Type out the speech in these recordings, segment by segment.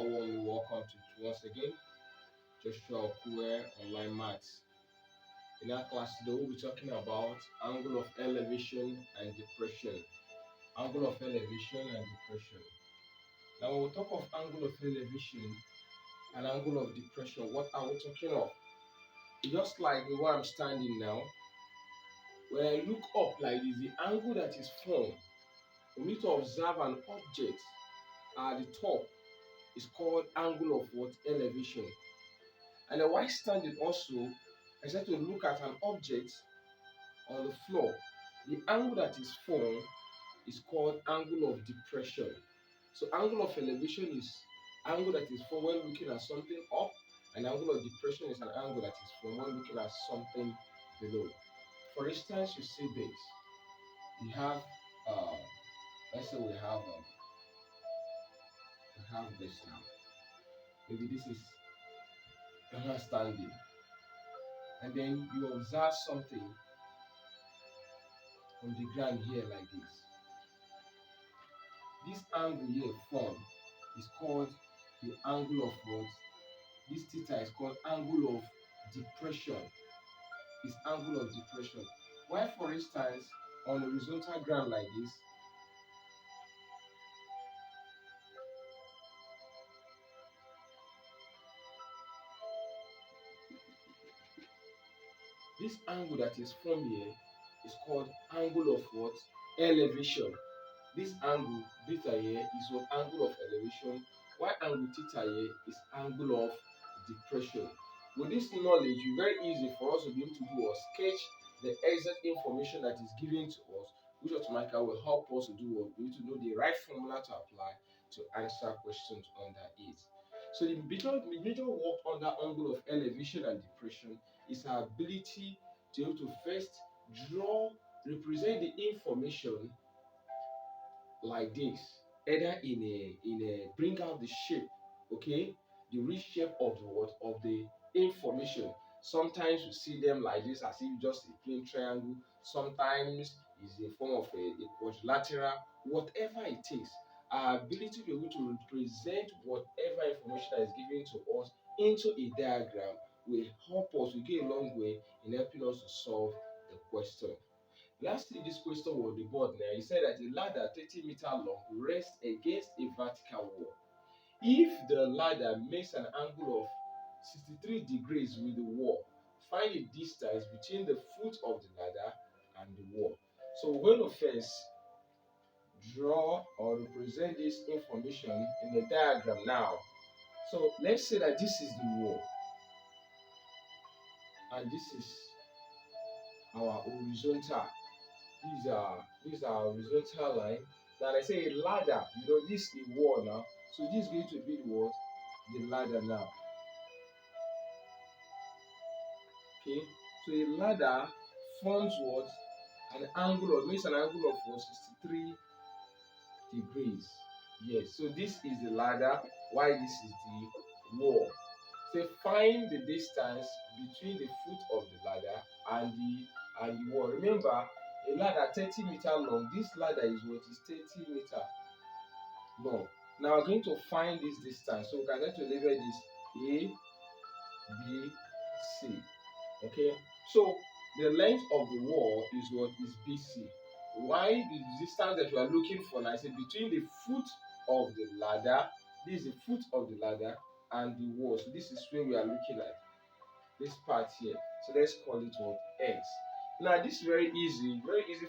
warmly welcome to once again Joshua Okwuwe Online Maths. In our class today, we'll be talking about angle of elevation and depression. Angle of elevation and depression. Now, when we talk of angle of elevation and angle of depression, what are we talking of? Just like the way I'm standing now, when I look up like this, the angle that is formed, we need to observe an object at the top is called angle of what? Elevation. And then while standing also, I start to look at an object on the floor. The angle that is formed is called angle of depression. So angle of elevation is angle that is formed when looking at something up, and angle of depression is an angle that is formed when looking at something below. For instance, you see this. You have uh, let's say we have this now. Maybe this is standing, and then you observe something on the ground here like this. This angle here formed is called the angle of what? This theta is called angle of depression. It's angle of depression. Why, for instance, on horizontal ground like this angle that is formed here is called angle of what? Elevation. This angle beta here is what? Angle of elevation. Why angle theta here is angle of depression. With this knowledge, it's very easy for us to be able to do or sketch the exact information that is given to us, which automatically will help us to do what we need to know the right formula to apply to answer questions under it. So the major work under angle of elevation and depression is our ability to be able to first draw, represent the information like this, either in a bring out the shape, okay, the real shape of the what of the information. Sometimes you see them like this as if just a plain triangle. Sometimes it's in form of a quadrilateral. Whatever it is, our ability to be able to represent whatever information that is given to us into a diagram will help us, will go a long way in helping us to solve the question. Lastly, this question was the board now. He said that a ladder 30 meters long rests against a vertical wall. If the ladder makes an angle of 63 degrees with the wall, find the distance between the foot of the ladder and the wall. So we're going to first draw or represent this information in the diagram now. So let's say that this is the wall and this is our horizontal. These are horizontal line. Now I say a ladder, this is the wall now. So this is going to be the what? The ladder now. Okay. So a ladder forms what? An angle of makes an angle of what? 63 degrees. Yes. So this is the ladder. Why this is the wall? So find the distance between the foot of the ladder and the wall. Remember, a ladder 30 meters long. This ladder is what? Is 30 meters long. Now we're going to find this distance. So we can try to label this A, B, C. Okay. So the length of the wall is what? Is BC. Why the distance that we are looking for now is between the foot of the ladder. This is the foot of the ladder and the wall. So this is where we are looking at. This part here. So let's call it what? X. Now this is very easy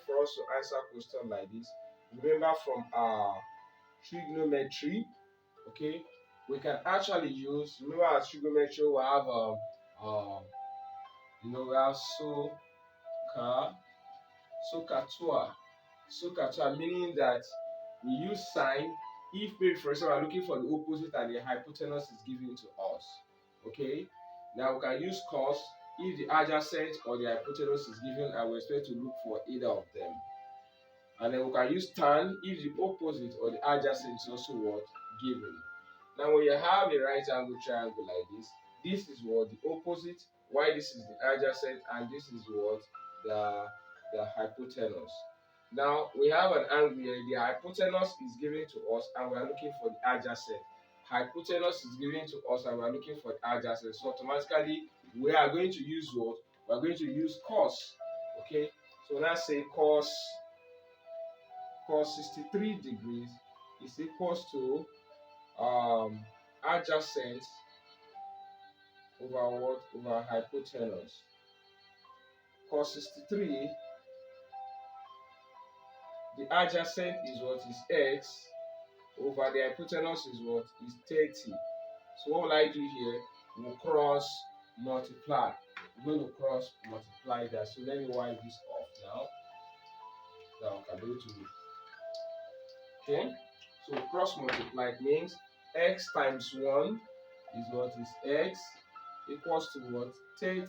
for us to answer question like this. Remember from our trigonometry, okay, we can actually use, remember our trigonometry we have um we have socatua, meaning that we use sine if maybe for example we are looking for the opposite and the hypotenuse is given to us. Okay, now we can use cos if the adjacent or the hypotenuse is given and we expect to look for either of them. And then we can use tan if the opposite or the adjacent is also what? Given. Now when you have a right angle triangle like this is what? The opposite, why this is the adjacent, and this is what? The hypotenuse. Now we have an angle here, the hypotenuse is given to us and we are looking for the adjacent. hypotenuse is given to us and we are looking for adjacent. So automatically we are going to use what? We are going to use cos. Okay, so let's say cos 63 degrees is equals to adjacent over what? Over hypotenuse. Cos 63, the adjacent is what? Is x, over the hypotenuse is what? Is 30. So what will I do here? We'll cross multiply. We're going to cross multiply that. So let me wipe this off now. Now I can do it to you. Okay, so cross multiply means x times 1 is what? Is x equals to what? 30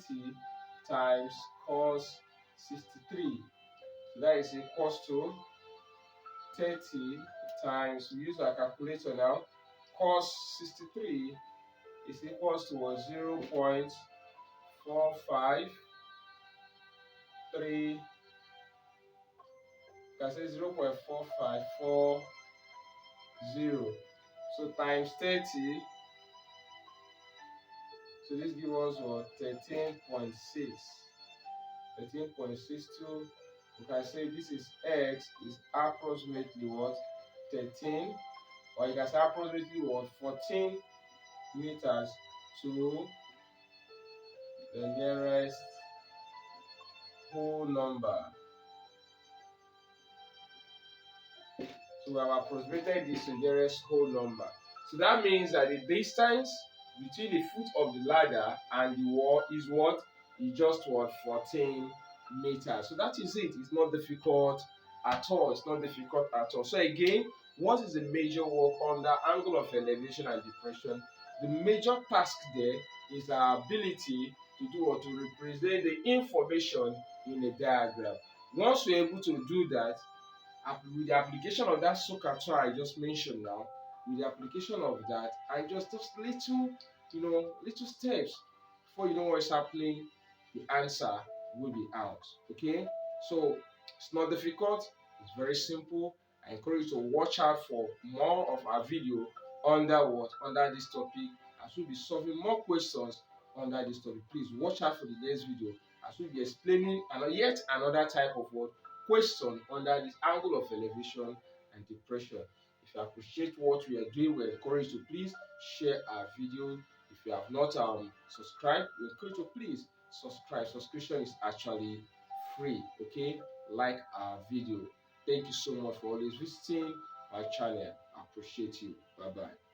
times cos 63. So that is equals to 30 times, we use our calculator now, cos 63 is equals to what? 0.453, you can say 0.4540. So times 30, so this gives us what? 13.6. 13.62. You can say this is x is approximately what? 13, or you can say approximately what? 14 meters to the nearest whole number. So we have approximated this to the nearest whole number. So that means that the distance between the foot of the ladder and the wall is what? Is just what? 14 meters. So that is it. It's not difficult at all. It's not difficult at all. So again, what is the major work under angle of elevation and depression? The major task there is our ability to do or to represent the information in a diagram. Once we're able to do that, with the application of that SOCATRA I just mentioned now, with the application of that, and just little, little steps before you know what's happening, the answer will be out. Okay, so it's not difficult, it's very simple. I encourage you to watch out for more of our video under this topic, as we'll be solving more questions under this topic. Please watch out for the next video, as we'll be explaining yet another type of question under this angle of elevation and depression. If you appreciate what we are doing, we encourage you to please share our video. If you have not subscribed, we encourage you to please subscribe. Subscription is actually free. Okay, like our video. Thank you so much for always visiting my channel. I appreciate you. Bye bye.